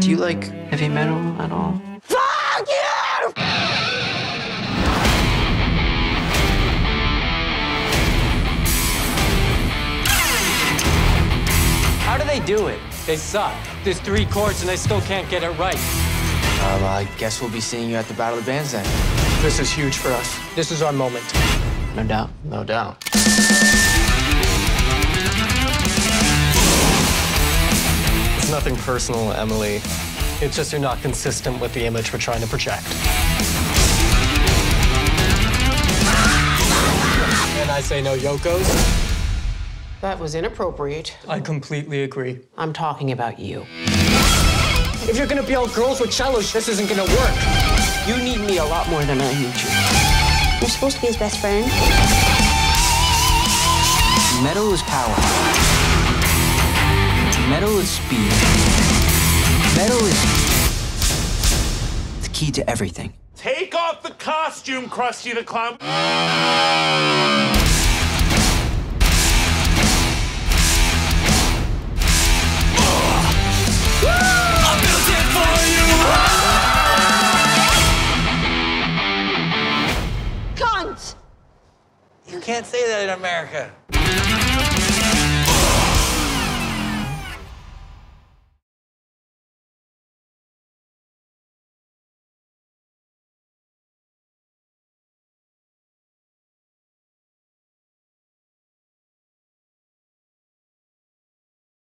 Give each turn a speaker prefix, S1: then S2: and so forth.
S1: Do you like heavy metal at all?
S2: Fuck you!
S1: How do they do it?
S3: They suck. There's 3 chords and they still can't get it right.
S1: I guess we'll be seeing you at the Battle of the Bands then.
S3: This is huge for us. This is our moment.
S1: No doubt, no doubt.
S3: It's nothing personal, Emily. It's just you're not consistent with the image we're trying to project. And I say no Yokos.
S2: That was inappropriate.
S3: I completely agree.
S2: I'm talking about you.
S3: If you're gonna be all girls with cellos, this isn't gonna work.
S2: You need me a lot more than I need you.
S4: You're supposed to be his best friend.
S1: Metal is power. Metal is speed. Metal is the key to everything.
S5: Take off the costume, Krusty the Clown.
S4: Cunt!
S6: You can't say that in America.